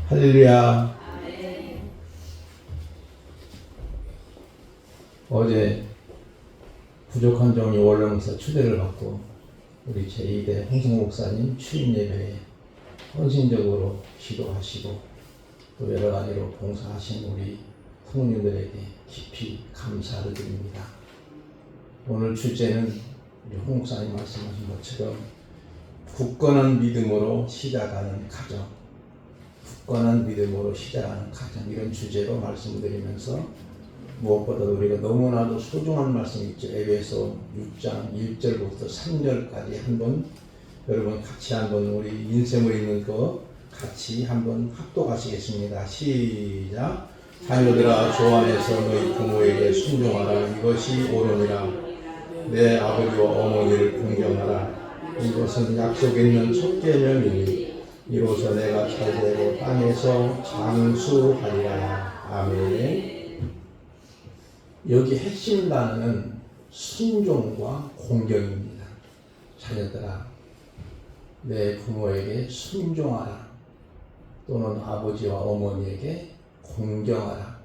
할렐루야. 어제 부족한 종이 원로목사 초대를 받고 우리 제2대 홍승 목사님 추임 예배에 헌신적으로 기도하시고 또 여러 가지로 봉사하신 우리 성도님들에게 깊이 감사를 드립니다. 오늘 주제는 우리 홍 목사님 말씀하신 것처럼 굳건한 믿음으로 시작하는 가정, 굳건한 믿음으로 시작하는 가정, 이런 주제로 말씀을 드리면서 무엇보다 우리가 너무나도 소중한 말씀이 있죠. 에베소 6장 1절부터 3절까지 한번 여러분 같이 한번 우리 인생을 읽는 거 같이 한번 합독하시겠습니다. 시작. 자녀들아, 주 안에서 너희 부모에게 순종하라. 이것이 옳으니라. 내 아버지와 어머니를 존경하라. 이것은 약속에 있는 첫 계명이니 이로써 내가 잘되고 땅에서 장수하리라. 아멘. 여기 핵심 단어는 순종과 공경입니다. 자녀들아, 내 부모에게 순종하라. 또는 아버지와 어머니에게 공경하라.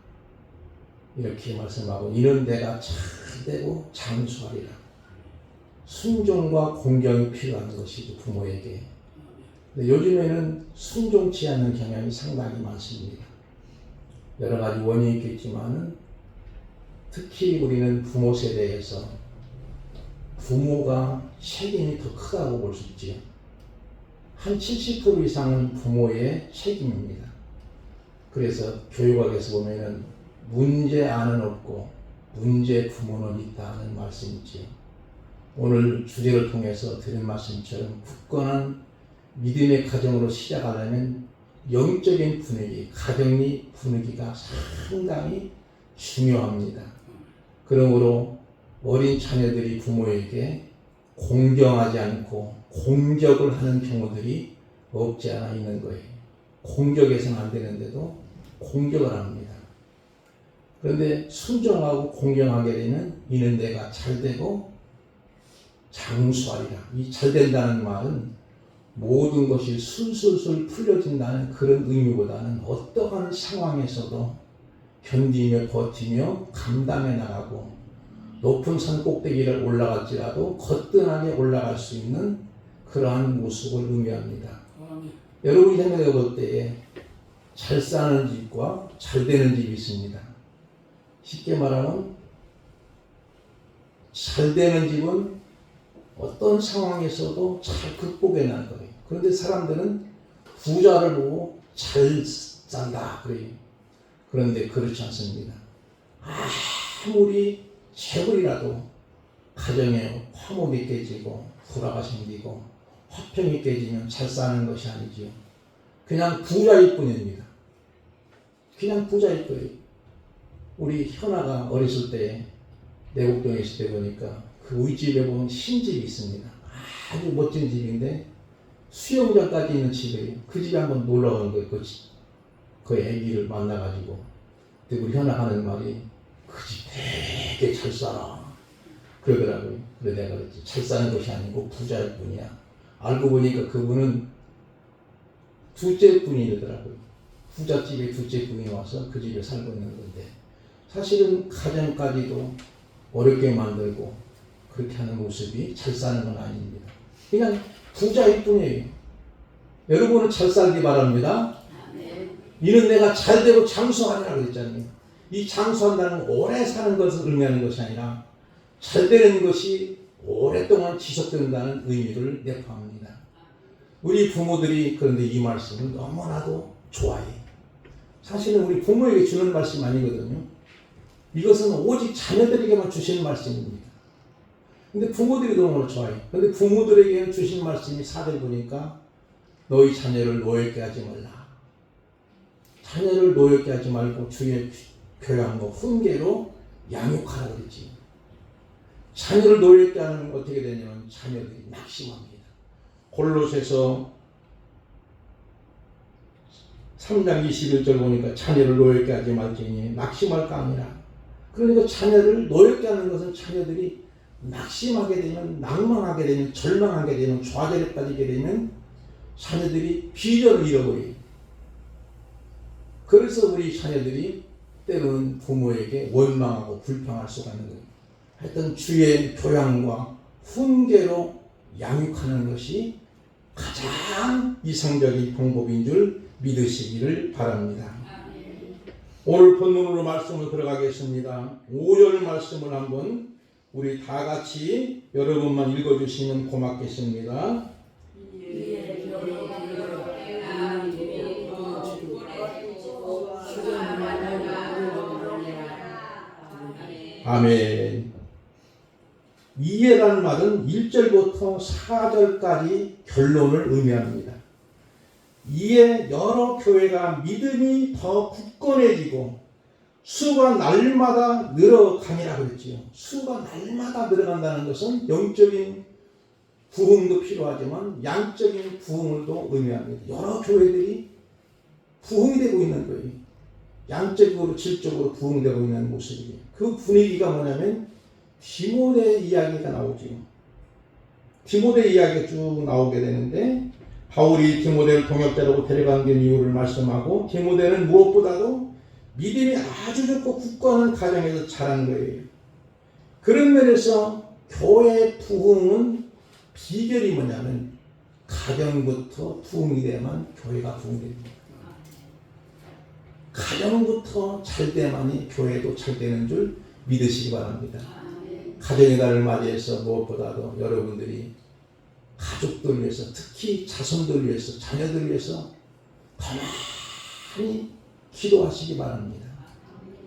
이렇게 말씀하고, 이런 내가 잘되고 장수하리라. 순종과 공경이 필요한 것이죠, 부모에게. 근데 요즘에는 순종치 않는 경향이 상당히 많습니다. 여러 가지 원인이 있겠지만은 특히 우리는 부모 세대에서 부모가 책임이 더 크다고 볼 수 있지요. 한 70% 이상은 부모의 책임입니다. 그래서 교육학에서 보면은 문제 아는 없고 문제 부모는 있다는 말씀이 있지요. 오늘 주제를 통해서 드린 말씀처럼 굳건한 믿음의 가정으로 시작하려면 영적인 분위기, 가정의 분위기가 상당히 중요합니다. 그러므로 어린 자녀들이 부모에게 공경하지 않고 공격을 하는 경우들이 없지 않아 있는 거예요. 공격해서는 안 되는데도 공격을 합니다. 그런데 순종하고 공경하게 되면 이는 내가 잘되고 장수하리라. 이 잘된다는 말은 모든 것이 술술술 풀려진다는 그런 의미보다는 어떠한 상황에서도 견디며 버티며 감당해 나가고 높은 산 꼭대기를 올라갈지라도 거뜬하게 올라갈 수 있는 그러한 모습을 의미합니다. 여러분이 생각해 볼 때에 잘 사는 집과 잘 되는 집이 있습니다. 쉽게 말하면 잘 되는 집은 어떤 상황에서도 잘 극복해 나갈 거예요. 그런데 사람들은 부자를 보고 잘 산다 그래요. 그런데 그렇지 않습니다. 아무리 재벌이라도 가정에 화목이 깨지고 불화가 생기고 화평이 깨지면 잘 사는 것이 아니지요. 그냥 부자일 뿐입니다. 그냥 부자일 거예요. 우리 현아가 어렸을 때 내곡동에 있을 때 보니까 그 우리 집에 보면 신집이 있습니다. 아주 멋진 집인데 수영장까지 있는 집이에요. 그 집에 한번 놀러 간 거예요. 그 애기를 만나가지고. 근데 우리 현아 하는 말이 그 집 되게 잘 살아 그러더라고요. 그래 내가 그랬지. 잘 사는 것이 아니고 부자일 뿐이야. 알고 보니까 그분은 둘째 분이더라고요. 부잣집에 둘째 분이 와서 그 집에 살고 있는 건데 사실은 가정까지도 어렵게 만들고 그렇게 하는 모습이 잘 사는 건 아닙니다. 그냥 부자일 뿐이에요. 여러분은 잘 살기 바랍니다. 이는 내가 잘되고 장수하리라 그랬잖아요. 이 장수한다는 오래 사는 것을 의미하는 것이 아니라 잘되는 것이 오랫동안 지속된다는 의미를 내포합니다. 우리 부모들이 그런데 이 말씀을 너무나도 좋아해요. 사실은 우리 부모에게 주는 말씀 아니거든요. 이것은 오직 자녀들에게만 주시는 말씀입니다. 근데 부모들이 너무나 좋아해요. 근데 부모들에게는 주신 말씀이 4절 보니까 너희 자녀를 노엽게 하지 말라. 자녀를 노엽게 하지 말고 주의 교양과 훈계로 양육하라 그랬지. 자녀를 노엽게 하는 건 어떻게 되냐면 자녀들이 낙심합니다. 골로새서 3장 21절 보니까 자녀를 노엽게 하지 말지니 낙심할까 아니라. 그러니까 자녀를 노엽게 하는 것은 자녀들이 낙심하게 되면, 낭망하게 되면, 절망하게 되면, 좌절에 빠지게 되면 자녀들이 비전을 잃어버려요. 그래서 우리 자녀들이 때로는 부모에게 원망하고 불평할 수가 있는 거예요. 하여튼 주의 교양과 훈계로 양육하는 것이 가장 이상적인 방법인 줄 믿으시기를 바랍니다. 오늘 본문으로 말씀을 들어가겠습니다. 5절 말씀을 한번 우리 다 같이 여러분만 읽어주시면 고맙겠습니다. 아멘. 이해라는 말은 1절부터 4절까지 결론을 의미합니다. 이에 여러 교회가 믿음이 더 굳건해지고 수가 날마다 늘어가니라 그랬지요. 수가 날마다 늘어간다는 것은 영적인 부흥도 필요하지만 양적인 부흥을도 의미합니다. 여러 교회들이 부흥이 되고 있는 거예요. 양적으로 질적으로 부흥되고 있는 모습이에요. 그 분위기가 뭐냐면 디모데 이야기가 나오죠. 디모데 이야기가 쭉 나오게 되는데 바울이 디모데를 동역자라고 데려간 이유를 말씀하고 디모데는 무엇보다도 믿음이 아주 좋고 굳건한 가정에서 자란 거예요. 그런 면에서 교회 부흥은 비결이 뭐냐면 가정부터 부흥이 되면 교회가 부흥됩니다. 가정부터 잘 돼만이 교회도 잘 되는 줄 믿으시기 바랍니다. 가정의 달을 맞이해서 무엇보다도 여러분들이 가족들 위해서, 특히 자손들 위해서, 자녀들 위해서 가만히 기도하시기 바랍니다.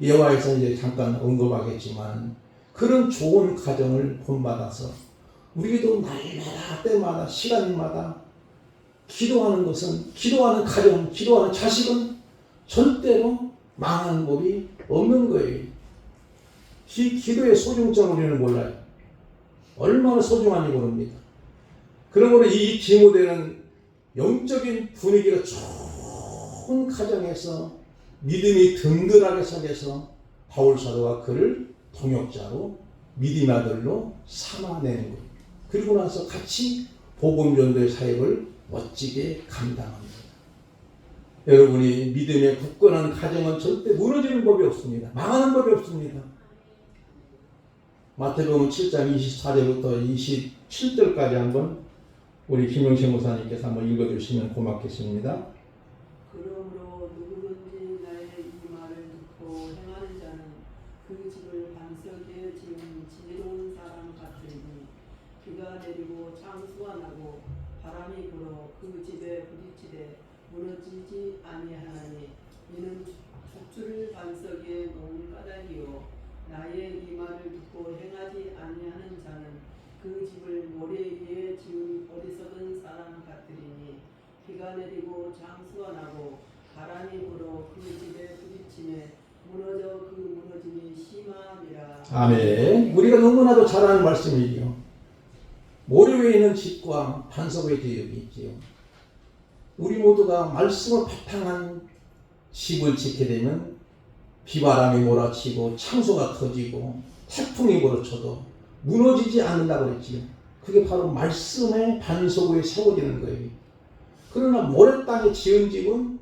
예화에서 이제 잠깐 언급하겠지만 그런 좋은 가정을 본받아서 우리도 날마다 때마다 시간마다 기도하는 것은, 기도하는 가정, 기도하는 자식은 절대로 망하는 법이 없는 거예요. 기도의 소중성을 우리는 몰라요. 얼마나 소중한지 모릅니다. 그러므로 이 디모데는 영적인 분위기가 좋은 가정에서 믿음이 든든하게 서게서 바울 사도가 그를 동역자로 믿음의 아들로 삼아내는 거예요. 그리고 나서 같이 복음 전도의 사역을 멋지게 감당합니다. 여러분이 믿음의 굳건한 가정은 절대 무너지는 법이 없습니다. 망하는 법이 없습니다. 마태복음 7장 24절부터 27절까지 한번 우리 김영신 목사님께서 한번 읽어주시면 고맙겠습니다. 그러므로 누구든지 나의 이 말을 듣고 행하는 자는 그 집을 반석에 지은 지혜로운 사람 같으니 비가 내리고 창수가 나고 바람이 불어 그 집에 부딪히되 무너지지 아니하나니 이는 죽주를 반석에 놓은 까닭이요 나의 이 말을 듣고 행하지 아니하는 자는 그 집을 모래 위에 지은 어리석은 사람 같으리니 비가 내리고 장수가 나고 바람이 불어 그 집에 부딪히매 무너져 그 무너짐이 심함이라. 아멘. 우리가 너무나도 잘 아는 말씀이지요. 모래 위에 있는 집과 반석 위에 집이 있지요. 우리 모두가 말씀을 바탕한 집을 짓게 되면 비바람이 몰아치고 창수가 터지고 태풍이 몰아쳐도 무너지지 않는다고 그랬지요. 그게 바로 말씀의 반석 위에 세워지는 거예요. 그러나 모래 땅에 지은 집은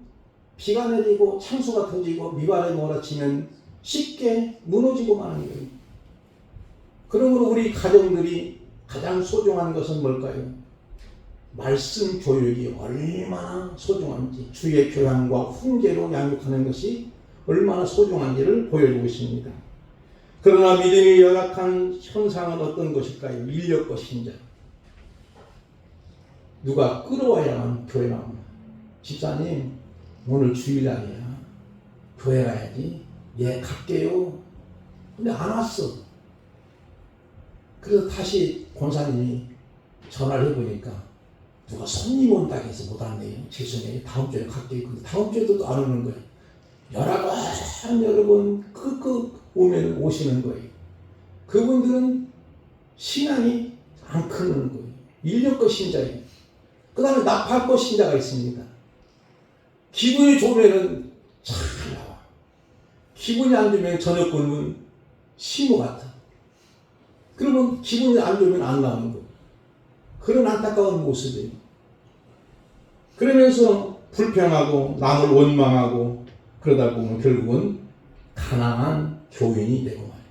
비가 내리고 창수가 터지고 비바람이 몰아치면 쉽게 무너지고 마는 거예요. 그러므로 우리 가정들이 가장 소중한 것은 뭘까요? 말씀 교육이 얼마나 소중한지, 주의 교양과 훈계로 양육하는 것이 얼마나 소중한지를 보여주고 있습니다. 그러나 믿음이 열악한 현상은 어떤 것일까요? 인력거 신자. 누가 끌어와야만 교회 나옵니다. 집사님, 오늘 주일날이야. 교회 가야지. 예, 갈게요. 근데 안 왔어. 그래서 다시 권사님이 전화를 해보니까 누가 손님 온다고 해서 못 왔네요. 죄송해요. 다음 주에 갈게요. 근데 다음 주에도 또 안 오는 거예요. 여러 번 오면 오시는 거예요. 그분들은 신앙이 안 크는 거예요. 인력거 신자예요. 그 다음에 나팔거 신자가 있습니다. 기분이 좋으면 잘 나와. 기분이 안 좋으면 저녁 굶은 시모 같아. 그러면 기분이 안 좋으면 안 나오는 거예요. 그런 안타까운 모습이에요. 그러면서 불평하고 남을 원망하고 그러다 보면 결국은 가난한 교인이 되고 말이에요.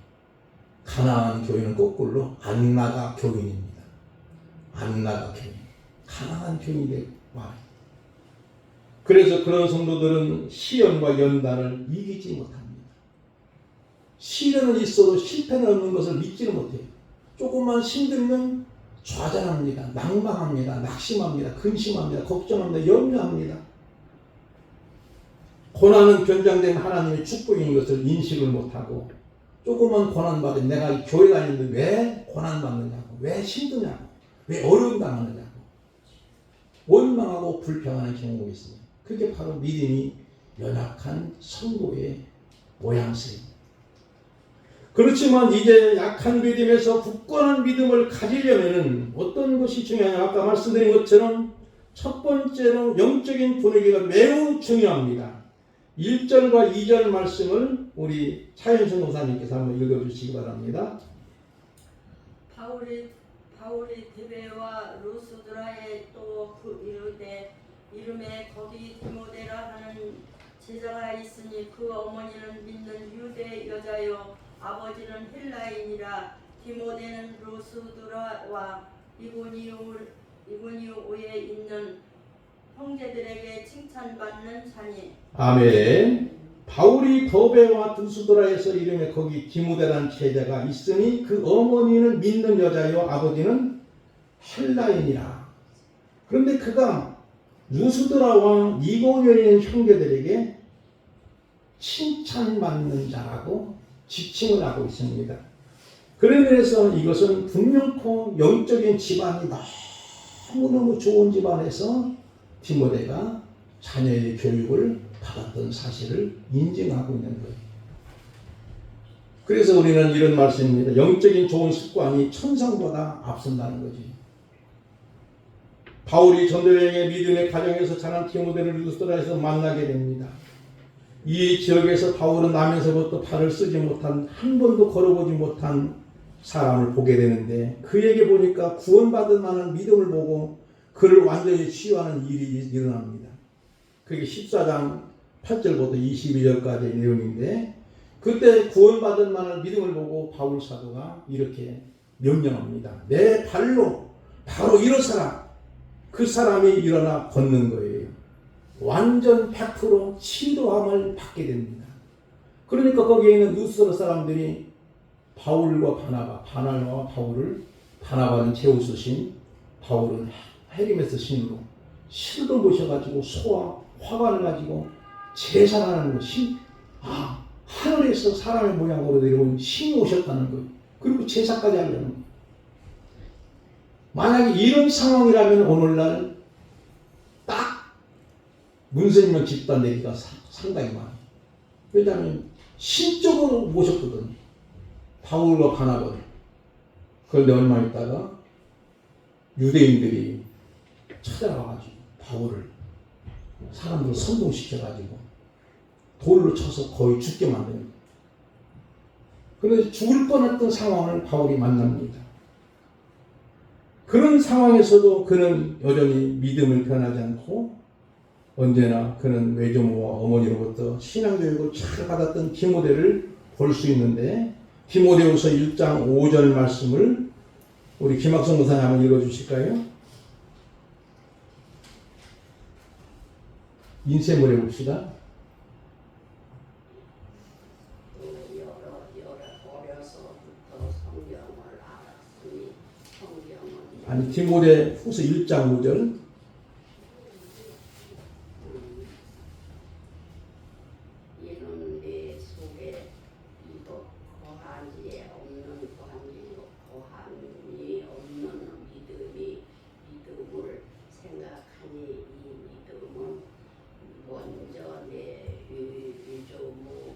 가난한 교인은 거꾸로 안 나가 교인입니다. 안 나가 교인. 가난한 교인이 되고 말이에요. 그래서 그런 성도들은 시련과 연단을 이기지 못합니다. 시련은 있어도 실패는 없는 것을 믿지는 못해요. 조금만 힘들면 좌절합니다. 낭망합니다. 낙심합니다. 근심합니다. 걱정합니다. 염려합니다. 고난은 변장된 하나님의 축복인 것을 인식을 못하고 조금만 고난받으면 내가 교회 다니는데 왜 고난받느냐고, 왜 힘드냐고, 왜 어려움 당하느냐고 원망하고 불평하는 경우가 있습니다. 그게 바로 믿음이 연약한 성도의 모양새입니다. 그렇지만 이제 약한 믿음에서 굳건한 믿음을 가지려면 어떤 것이 중요하냐? 아까 말씀드린 것처럼 첫 번째로 영적인 분위기가 매우 중요합니다. 1절과 2절 말씀을 우리 차현성 목사님께서 한번 읽어주시기 바랍니다. 바울이 디베와 루스드라에 또 그 이름에 거기 디모데라 하는 제자가 있으니 그 어머니는 믿는 유대 여자요 아버지는 헬라인이라. 디모데는 루스드라와 이고니오에 있는 형제들에게 칭찬받는 자니. 아멘. 바울이 더베와 두수드라에서 이름에 거기 디모데라는 제자가 있으니 그 어머니는 믿는 여자요 아버지는 헬라인이라. 그런데 그가 루스드라와 이고니오에 있는 형제들에게 칭찬받는 자라고 지칭을 하고 있습니다. 그런 면에서 이것은 분명코 영적인 집안이 너무너무 좋은 집안에서 디모데가 자녀의 교육을 받았던 사실을 인증하고 있는 거예요. 그래서 우리는 이런 말씀입니다. 영적인 좋은 습관이 천상보다 앞선다는 거지. 바울이 전도여행의 믿음의 가정에서 자란 디모데를 루스드라에서 만나게 됩니다. 이 지역에서 바울은 나면서부터 발을 쓰지 못한, 한 번도 걸어보지 못한 사람을 보게 되는데 그에게 보니까 구원받을 만한 믿음을 보고 그를 완전히 치유하는 일이 일어납니다. 그게 14장 8절부터 22절까지의 내용인데 그때 구원받을 만한 믿음을 보고 바울 사도가 이렇게 명령합니다. 내 발로 바로 일어서라. 그 사람이 일어나 걷는 거예요. 완전 100% 치료함을 받게 됩니다. 그러니까 거기에 있는 루스드라 사람들이 바울과 바나바와 바울을, 바나바는 제우스 신, 바울은 헤르메스 신으로 실도 모셔가지고 소와 화관을 가지고 제사하는 것이 하늘에서 사람의 모양으로 내려온 신이 오셨다는 거예요. 그리고 제사까지 하려는 거예요. 만약에 이런 상황이라면 오늘날 딱 문세명 집단 내기가 상당히 많아요. 왜냐하면 신적으로 모셨거든. 바울과 바나바를. 그런데 얼마 있다가 유대인들이 찾아와가지고 바울을 사람들 선동시켜가지고 돌로 쳐서 거의 죽게 만드는 거예요. 그래서 죽을 뻔했던 상황을 바울이 만납니다. 그런 상황에서도 그는 여전히 믿음을 변하지 않고 언제나 그는 외조모와 어머니로부터 신앙교육을 잘 받았던 디모데를 볼 수 있는데 디모데후서 1장 5절 말씀을 우리 김학성 목사님 한번 읽어주실까요? 인쇄물 해봅시다. 아니 디모데후서 1장 5절. 이는 내 속에 거한이 없는 믿음을 생각하니 이 믿음은 먼저 내 유조모로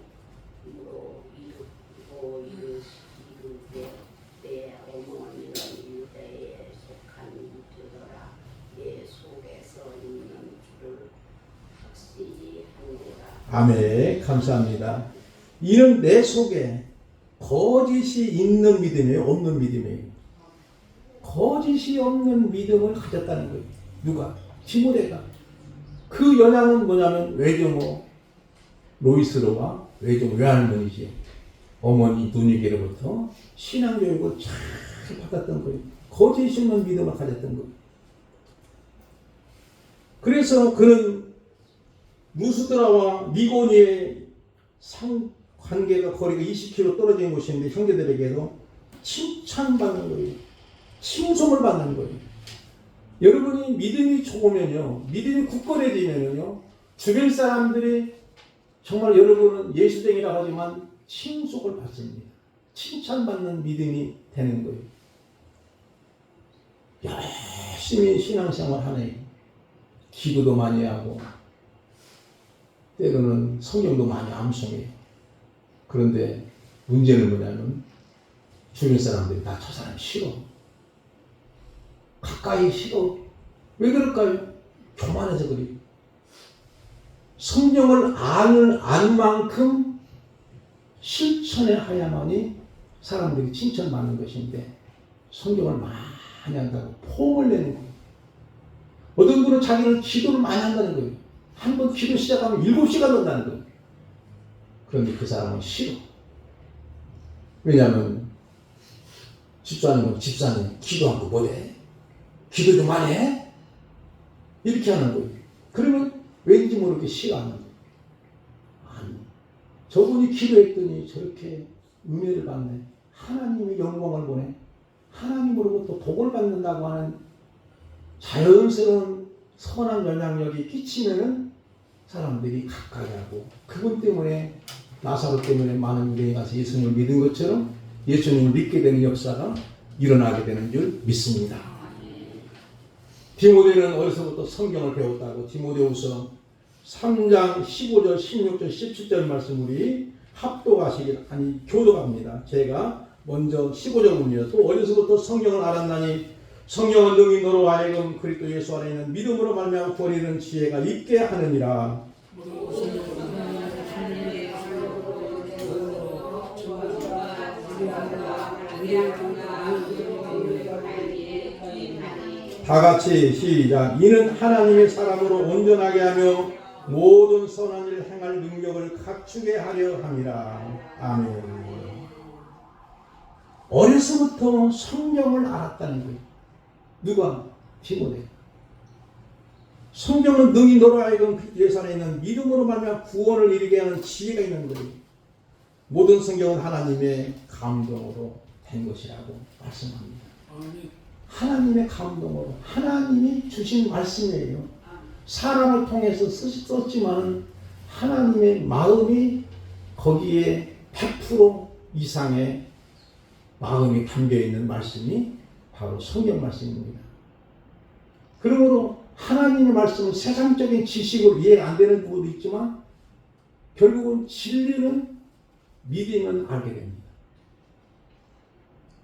이르되 내 어머니는 유대에 속한 자더라. 내 속에서 있는 줄을 확실히 하노라. 아멘. 감사합니다. 이는 내 속에 거짓이 있는 믿음이에요? 없는 믿음이에요? 거짓이 없는 믿음을 가졌다는 거예요. 누가? 디모데가. 그 영향은 뭐냐면 외조모, 로이스로와 외할머니지요. 어머니 누니에게로부터 신앙교육을 잘 받았던 거예요. 거짓 없는 믿음을 가졌던 거예요. 그래서 그는 루스드라와 니고니의 관계가 거리가 20km 떨어진 곳인데 형제들에게도 칭찬받는 거예요. 칭송을 받는 거예요. 여러분이 믿음이 좋으면요, 믿음이 굳건해지면요, 주변 사람들이 정말 여러분은 예수쟁이라고 하지만 칭송을 받습니다. 칭찬받는 믿음이 되는 거예요. 열심히 신앙생활 하네. 기도도 많이 하고 때로는 성경도 많이 암송해요. 그런데 문제는 뭐냐면 주변 사람들이 나 저 사람 싫어. 가까이 싫어. 왜 그럴까요? 교만해서 그래요. 성경을 아는 만큼 실천해 하야만이 사람들이 칭찬받는 것인데 성경을 많이 한다고 폼을 내는 거예요. 어떤 분은 자기는 기도를 많이 한다는 거예요. 한 번 기도 시작하면 7시간 논다는 거예요. 그런데 그 사람은 싫어. 왜냐하면 집사님은 집사님 기도하고 뭐래? 기도 좀 많이 해? 이렇게 하는 거예요. 그러면 왠지 모르게 싫어하는 거예요. 아니, 저분이 기도했더니 저렇게 은혜를 받네. 하나님의 영광을 보내. 하나님으로부터 복을 받는다고 하는 자연스러운 선한 영향력이 끼치면은 사람들이 가까이 하고, 그분 때문에 나사로 때문에 많은 유대인이 가서 예수님을 믿은 것처럼 예수님을 믿게 되는 역사가 일어나게 되는 줄 믿습니다. 디모데는 어려서부터 성경을 배웠다고 디모데후서 3장 15절, 16절, 17절 말씀 우리 합독하시길, 아니 교독합니다. 제가 먼저 15절 봅니다. 또 어려서부터 성경을 알았나니 성경은 능히 너로 하여금 그리스도 예수 안에 있는 믿음으로 말미암아 구원에 이르는 지혜가 있게 하느니라. 다 같이 시작. 이는 하나님의 사람으로 온전하게 하며 모든 선한 일을 행할 능력을 갖추게 하려 함이라. 아멘. 어려서부터 성경을 알았다는 거예요. 누가? 디모데. 성경은 능히 너로 하여금 예수 안에 있는 믿음으로 말미암아 구원을 이루게 하는 지혜가 있는 거예요. 모든 성경은 하나님의 감동으로 된 것이라고 말씀합니다. 하나님의 감동으로 하나님이 주신 말씀이에요. 사람을 통해서 썼지만 하나님의 마음이 거기에 100% 이상의 마음이 담겨있는 말씀이 바로 성경 말씀입니다. 그러므로 하나님의 말씀은 세상적인 지식으로 이해가 안 되는 부분도 있지만 결국은 진리는 믿으면 알게 됩니다.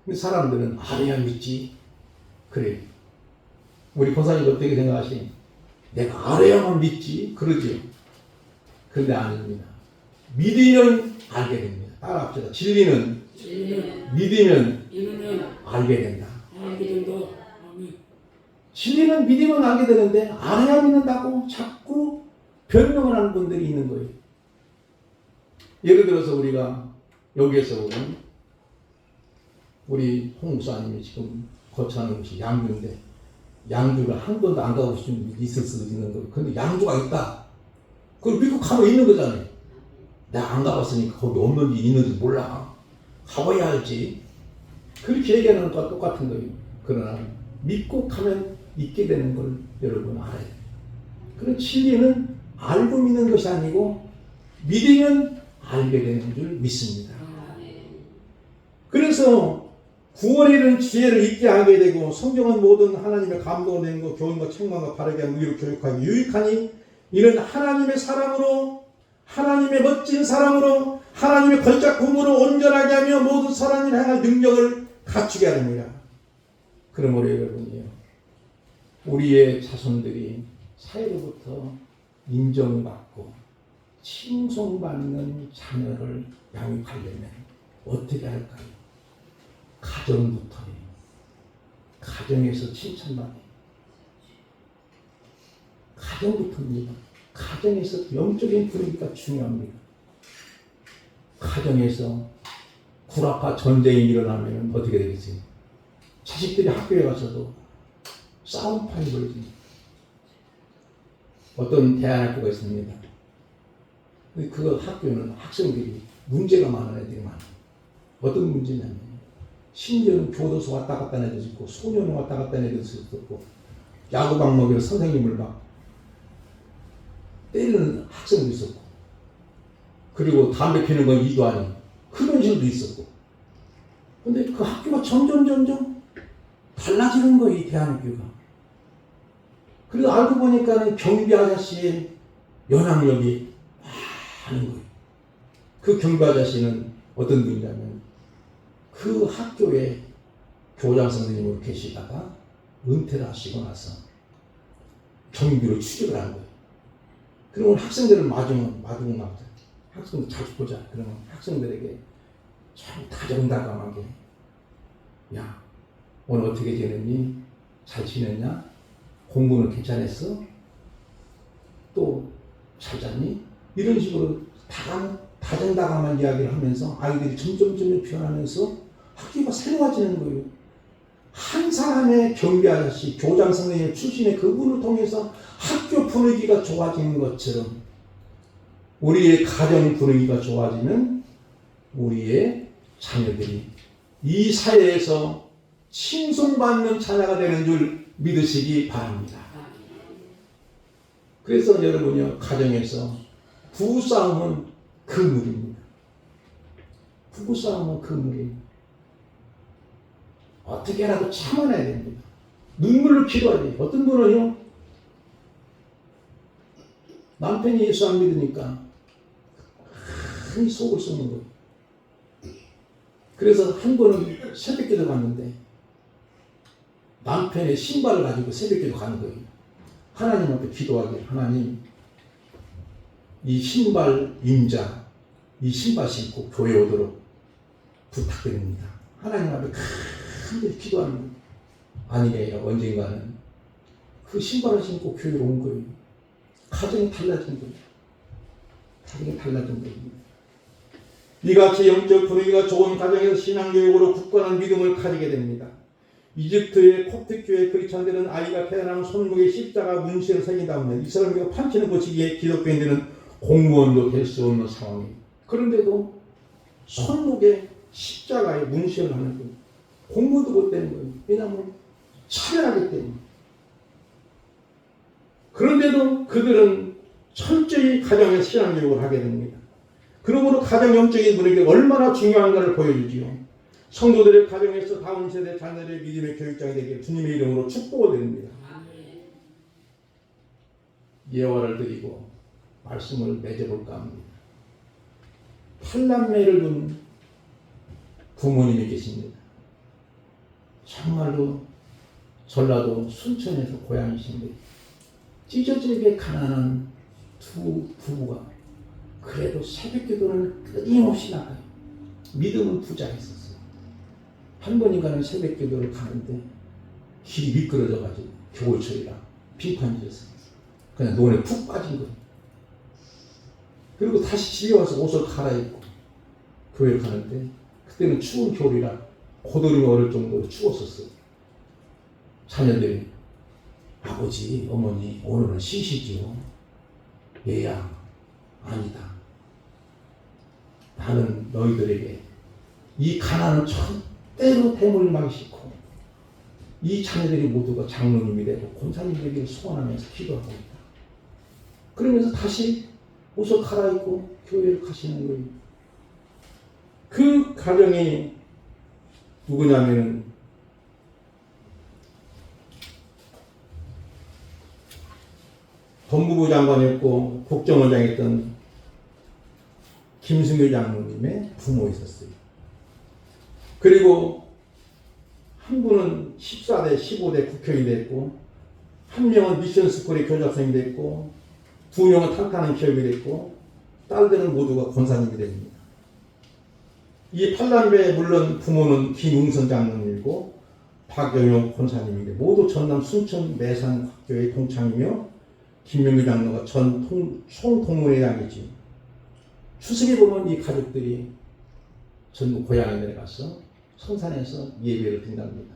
근데 사람들은 알아야 믿지. 그래요. 우리 권사님 어떻게 생각하시니? 내가 알아야만 믿지. 그러죠. 그런데 아닙니다. 믿으면 알게 됩니다. 따라합시다. 진리는 믿으면 알게 된다. 진리는 믿으면 알게 되는데 알아야 믿는다고 자꾸 변명을 하는 분들이 있는 거예요. 예를 들어서 우리가 여기에서 보면 우리 홍 목사님이 지금 거처하는 곳이 양주인데 양주를 한 번도 안 가고 있을 수도 있는 거예요. 근데 양주가 있다. 그걸 믿고 가면 있는 거잖아요. 내가 안 가봤으니까 거기 없는지 있는지 몰라. 가봐야 알지. 그렇게 얘기하는 것과 똑같은 거예요. 그러나 믿고 가면 있게 되는 걸 여러분 알아야 돼요. 그런 진리는 알고 믿는 것이 아니고 믿으면 알게 되는 줄 믿습니다. 그래서 구원에 이르는 지혜를 있게 하게 되고 성경은 모든 하나님의 감동을 내는 것, 교훈과 책망과 바르게 하는 의로 교육하기 유익하니 이는 하나님의 사람으로, 하나님의 멋진 사람으로, 하나님의 걸작품으로 온전하게 하며 모든 선한 일을 행할 능력을 갖추게 하느니라. 그러므로 여러분이요, 우리의 자손들이 사회로부터 인정받고 칭송받는 자녀를 양육하려면 어떻게 할까요? 가정부터예요. 가정에서 칭찬받아요. 가정부터입니다. 가정에서 영적인 분위기가 중요합니다. 가정에서 불화가 전쟁이 일어나면 어떻게 되겠어요? 자식들이 학교에 가서도 싸움판이 벌어집니다. 어떤 대안학교가 있습니다. 그 학교는 학생들이 문제가 많은 애들이 많아요. 어떤 문제냐면 심지어는 교도소 왔다 갔다 하는 애들도 있고 소년 왔다 갔다 하는 애들도 있고 야구방 먹여 선생님을 막 때리는 학생도 있었고 그리고 담배 피는 건 이도 아닌 그런 일도 있었고 근데 그 학교가 점점 달라지는 거예요. 이 대한학교가. 그리고 알고 보니까는 경비 아저씨의 영향력이 많은 거예요. 그 경비 아저씨는 어떤 분이냐면 그 학교에 교장 선생님으로 계시다가 은퇴를 하시고 나서 경비로 취직을 한 거예요. 그러면 학생들을 마주면 학생들 자주 보자. 그러면 학생들에게 참 다정다감하게 야 오늘 어떻게 지냈니? 잘 지냈냐? 공부는 괜찮았어? 또 잘 잤니? 이런 식으로 다정다감한 이야기를 하면서 아이들이 점점 변하면서 학교가 새로워지는 거예요. 한 사람의 경비 아저씨, 교장 선생님 출신의 그분을 통해서 학교 분위기가 좋아지는 것처럼 우리의 가정 분위기가 좋아지면 우리의 자녀들이 이 사회에서 칭송받는 자녀가 되는 줄 믿으시기 바랍니다. 그래서 여러분요, 가정에서 부부싸움은 금물입니다. 부부싸움은 금물이에요. 어떻게라도 참아내야 됩니다. 눈물을 기도하지. 어떤 분은요, 남편이 예수 안 믿으니까 큰 속을 썩는 거예요. 그래서 한 번은 새벽기도 갔는데 남편의 신발을 가지고 새벽기도 가는 거예요. 하나님한테 기도하길 하나님 이 신발 임자 이 신발 신고 교회 오도록 부탁드립니다. 하나님 앞에 큰절히 기도하는 거예요. 아니 아니라 언젠가는 그 신발을 신고 교회로 온 거예요. 가정이 달라진 거예요. 가정이 달라진 거예요. 이같이 영적 분위기가 좋은 가정에서 신앙교육으로 굳건한 믿음을 가지게 됩니다. 이집트의 콥틱교회 크리스찬들은 아이가 태어나면 손목에 십자가 문신을 새긴다 하면 이스라엘교가 판치는 고치기에 기독교인들은 공무원도 될 수 없는 상황이에요. 그런데도 손목에 십자가에 문신을 하는 거예요. 공무원도 못 되는 거예요. 왜냐하면 차별하기 때문에. 그런데도 그들은 철저히 가정에서 신앙교육을 하게 됩니다. 그러므로 가정 영적인 분위기가 얼마나 중요한가를 보여주지요. 성도들의 가정에서 다음 세대 자녀들의 믿음의 교육장이 되길 주님의 이름으로 축복을 드립니다. 예화를 드리고 말씀을 맺어볼까 합니다. 8남매를 둔 부모님이 계십니다. 정말로 전라도 순천에서 고향이신데 찢어지게 가난한 두 부부가 그래도 새벽기도는 끊임없이 나가요. 믿음은 부자했었어요. 한 번인가는 새벽기도를 가는데 길이 미끄러져가지고 겨울철이라 빙판이었어요. 그냥 논에 푹 빠진 거예요. 그리고 다시 집에 와서 옷을 갈아입고 교회를 가는데 그때는 추운 겨울이라 고드름이 오를 정도로 추웠었어요. 자녀들이 아버지, 어머니 오늘은 쉬시지요. 얘야 아니다. 나는 너희들에게 이 가난을 절대로 대물림하기 싫고 이 자녀들이 모두가 장로님이 되고 권사님이 되기를 소원하면서 기도하고 있다. 그러면서 다시 옷을 갈아입고 교회를 가시는 거예요. 그 가정이 누구냐면은 법무부 장관이었고 국정원장이었던 김승규 장로님의 부모이셨어요. 그리고 한 분은 14대, 15대 국회의원이 됐고 한 명은 미션스쿨의 교장선생님이 됐고 두 명은 탄탄한 기업이 됐고 딸들은 모두가 권사님이 됩니다. 이 8남매의 물론 부모는 김웅선 장로님이고 박영용 권사님인데 모두 전남 순천 매산학교의 동창이며 김명규 장로가 전 총동문회장이지. 추석에 보면 이 가족들이 전부 고향에 내려가서 성산에서 예배를 드린답니다.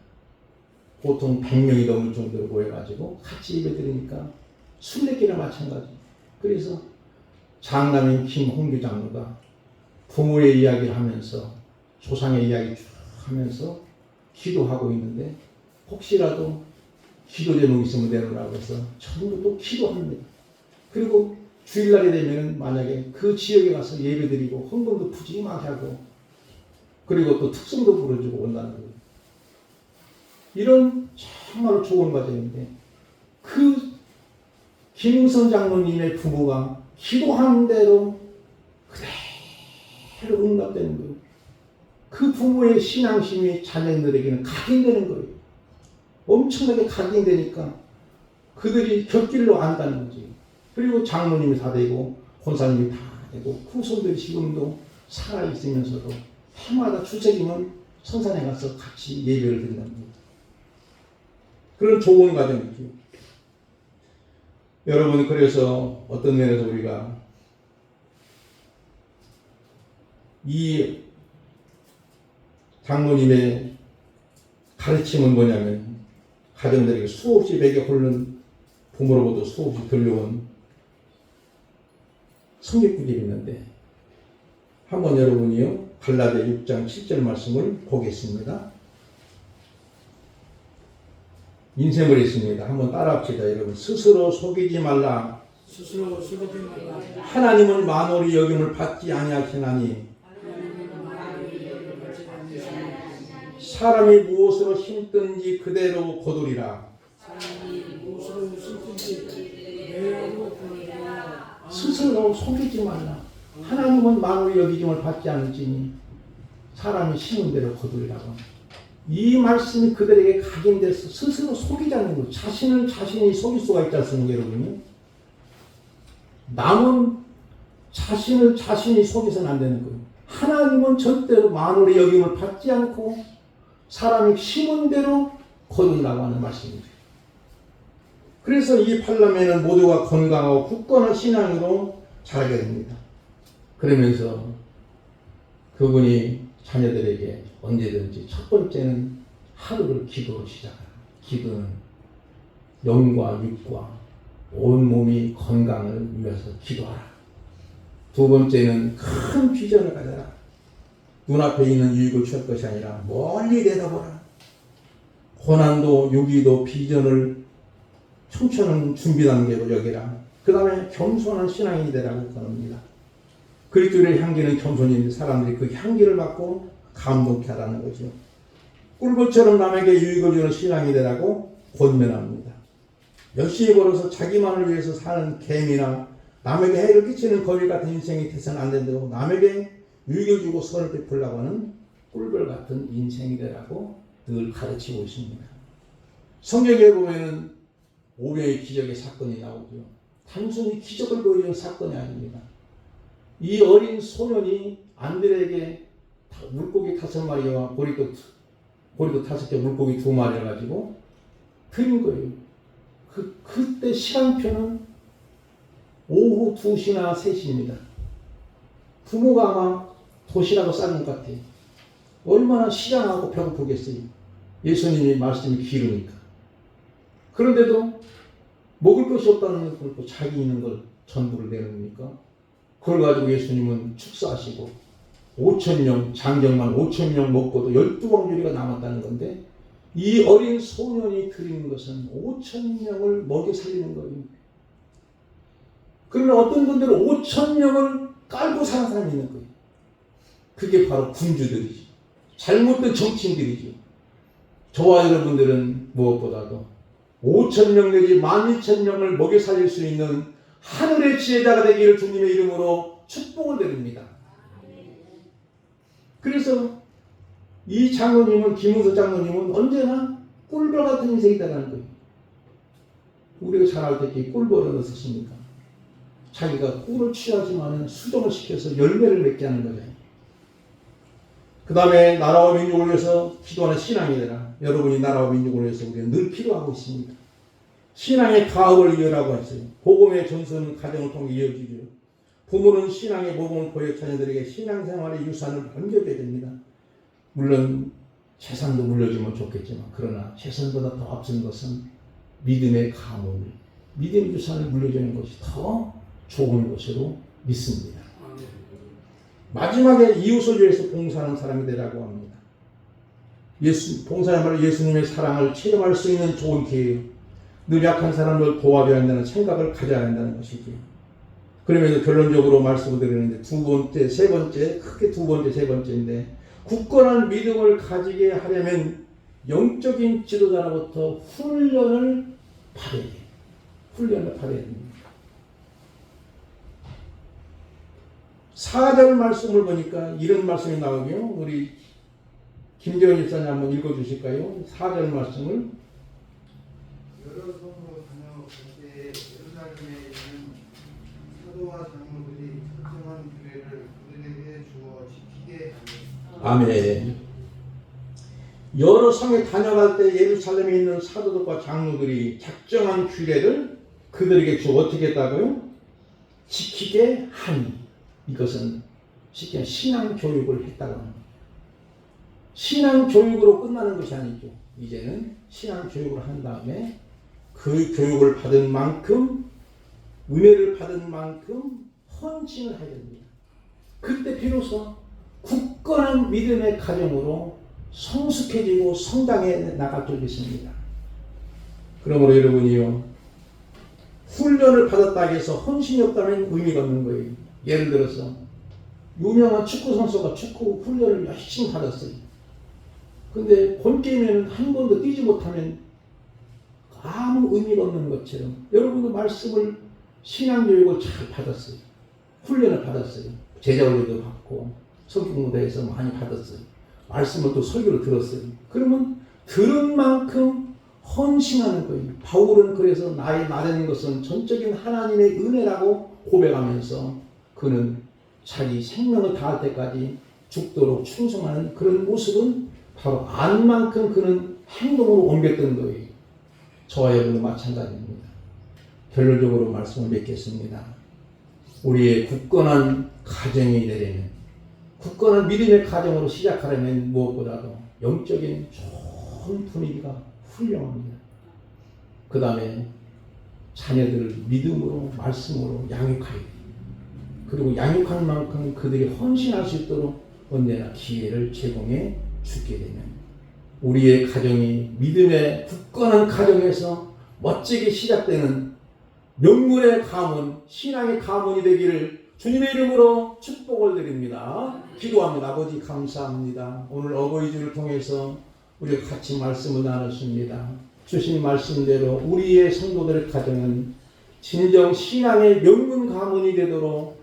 보통 100명이 넘을 정도로 모여가지고 같이 예배 드리니까 순례길이나 마찬가지. 그래서 장남인 김홍규 장로가 부모의 이야기를 하면서 조상의 이야기 쭉 하면서 기도하고 있는데 혹시라도 기도 제목 있으면 내놓으라고 해서 전부 또 기도합니다. 그리고 주일날이 되면 만약에 그 지역에 가서 예배드리고 헌금도 푸짐하게 하고 그리고 또 특성도 부르주고 온다는 거예요. 이런 정말로 좋은 과정인데 그 김우선 장로님의 부모가 기도한 대로 그대로 응답되는 거예요. 그 부모의 신앙심이 자녀들에게는 각인되는 거예요. 엄청나게 각인되니까 그들이 곁길로 안다는 거지. 그리고 장로님이 다 되고 권사님이 다 되고 후손들이 지금도 살아있으면서도 해마다 추석이면 성산에 가서 같이 예배를 드린답니다. 그런 좋은 과정이죠. 여러분, 그래서 어떤 면에서 우리가 이 장로님의 가르침은 뭐냐면 가정들에게 수없이 베개 홀른 부모로부터 수없이 들려온 성경구절이 있는데 한번 여러분이요 갈라디아 6장 7절 말씀을 보겠습니다. 인쇄물이 있습니다. 한번 따라합시다. 여러분. 스스로 속이지 말라. 스스로 속이지 말라. 하나님은 만월의 여김을 받지 아니하시나니 사람이 무엇으로 심든지 그대로 거두리라. 사람이 무엇으로 심든지 그대로 거두리라. 스스로 속이지 말라. 하나님은 만월의 여김을 받지 않을지니 사람이 심은 대로 거두리라고. 이 말씀이 그들에게 각인돼서 스스로 속이지 않는 것. 자신을 자신이 속일 수가 있지 않습니까, 여러분요? 남은 자신을 자신이 속여서는 안 되는 거예요. 하나님은 절대로 만월의 여김을 받지 않고 사람이 심은 대로 거둔다고 하는 말씀입니다. 그래서 이 팔남매는 모두가 건강하고 굳건한 신앙으로 자라게 됩니다. 그러면서 그분이 자녀들에게 언제든지 첫 번째는 하루를 기도로 시작하라. 기도는 영과 육과 온몸이 건강을 위해서 기도하라. 두 번째는 큰 비전을 가져라. 눈앞에 있는 유익을 취할 것이 아니라 멀리 내다보라. 고난도 유기도 비전을 청천은 준비 단계로 여기라. 그 다음에 겸손한 신앙인이 되라고 권합니다. 그리스도의 향기는 겸손인데 사람들이 그 향기를 맡고 감동케 하라는 거죠. 꿀벌처럼 남에게 유익을 주는 신앙이 되라고 권면합니다. 열심히 벌어서 자기만을 위해서 사는 개미나 남에게 해를 끼치는 거미 같은 인생이 돼서는 안 된다고 남에게 유익을 주고 선을 베풀려고 하는 꿀벌 같은 인생이 되라고 늘 가르치고 있습니다. 성경에 보면은 오병의 기적의 사건이 나오죠. 단순히 기적을 보여주는 사건이 아닙니다. 이 어린 소년이 안드레에게 물고기 5마리와 보리도 5개 물고기 2마리를 가지고 드린 거예요. 그때 시간표는 오후 2시나 3시입니다. 부모가 아마 도시락을 싸는 것 같아요. 얼마나 시장하고 배고프겠어요. 예수님이 말씀이 길으니까. 그런데도 먹을 것이 없다는 걸 또 자기 있는 걸 전부를 내놓으니까 그걸 가지고 예수님은 축사하시고 5,000명, 장정만 5,000명 먹고도 12광주리가 남았다는 건데 이 어린 소년이 드리는 것은 5,000명을 먹여 살리는 거예요. 그러나 어떤 분들은 5,000명을 깔고 사는 사람이 있는 거예요. 그게 바로 군주들이죠. 잘못된 정치인들이죠. 저와 여러분들은 무엇보다도 5,000명 내지 12,000명을 먹여 살릴 수 있는 하늘의 지혜자가 되기를 주님의 이름으로 축복을 드립니다. 그래서 이 장로님은, 김우서 장로님은 언제나 꿀벌 같은 인생이다라는 거예요. 우리가 자랄 때 꿀벌은 어떻습니까? 자기가 꿀을 취하지만 수정을 시켜서 열매를 맺게 하는 거잖아요. 그 다음에 나라와 민족을 위해서 기도하는 신앙이 되라. 여러분이 나라와 민족을 위해서 우리는 늘 필요하고 있습니다. 신앙의 가업을 이어라고 했어요. 복음의 전선은 가정을 통해 이어지죠. 부모는 신앙의 모범을 보여 자녀들에게 신앙생활의 유산을 남겨줘야 됩니다. 물론 재산도 물려주면 좋겠지만 그러나 재산보다 더 앞선 것은 믿음의 가문, 믿음의 유산을 물려주는 것이 더 좋은 것으로 믿습니다. 마지막에 이웃을 위해서 봉사하는 사람이 되라고 합니다. 봉사야말로 예수님의 사랑을 체험할 수 있는 좋은 기회예요. 늘 약한 사람을 도와줘야 한다는 생각을 가져야 한다는 것이죠. 그러면서 결론적으로 말씀을 드리는데 세 번째, 세 번째인데 굳건한 믿음을 가지게 하려면 영적인 지도자로부터 훈련을 받아야 돼요. 훈련을 받아야 됩니다. 4절 말씀을 보니까 이런 말씀이 나오고요. 우리 김재원 집사님 한번 읽어주실까요? 4절 말씀을. 여러 성으로 다녀올 때 예루살렘에 있는 사도와 장로들이 특정한 규례를 그들에게 주어 지키게 하니 아멘. 여러 성에 다녀갈 때 예루살렘에 있는 사도들과 장로들이 작정한 규례를 그들에게 주어 어떻게 했다고요? 지키게 하니. 이것은 쉽게 신앙 교육을 했다고 합니다. 신앙 교육으로 끝나는 것이 아니죠. 이제는 신앙 교육을 한 다음에 그 교육을 받은 만큼, 은혜를 받은 만큼 헌신을 해야 됩니다. 그때 비로소 굳건한 믿음의 가정으로 성숙해지고 성장해 나갈 줄 믿습니다. 그러므로 여러분이요, 훈련을 받았다 해서 헌신이 없다면 의미가 없는 거예요. 예를 들어서 유명한 축구 선수가 축구 훈련을 열심히 받았어요. 근데 본게임에는 한 번도 뛰지 못하면 아무 의미가 없는 것처럼 여러분도 말씀을 신앙교육을 잘 받았어요. 훈련을 받았어요. 제자훈련도 받고 성경무대에서 많이 받았어요. 말씀을 또 설교를 들었어요. 그러면 들은 만큼 헌신하는 거예요. 바울은 그래서 나의 나라는 것은 전적인 하나님의 은혜라고 고백하면서 그는 자기 생명을 다할 때까지 죽도록 충성하는 그런 모습은 바로 안 만큼 그는 행동으로 옮겼던 거예요. 저와 여러분도 마찬가지입니다. 결론적으로 말씀을 맺겠습니다. 우리의 굳건한 가정이 되려면, 굳건한 믿음의 가정으로 시작하려면 무엇보다도 영적인 좋은 분위기가 훌륭합니다. 그 다음에 자녀들을 믿음으로 말씀으로 양육해야 돼요. 그리고 양육한 만큼 그들이 헌신할 수 있도록 언제나 기회를 제공해 주게 되면 우리의 가정이 믿음의 굳건한 가정에서 멋지게 시작되는 명문의 가문, 신앙의 가문이 되기를 주님의 이름으로 축복을 드립니다. 기도합니다. 아버지 감사합니다. 오늘 어버이주를 통해서 우리가 같이 말씀을 나눴습니다. 주신 말씀대로 우리의 성도들의 가정은 진정 신앙의 명문 가문이 되도록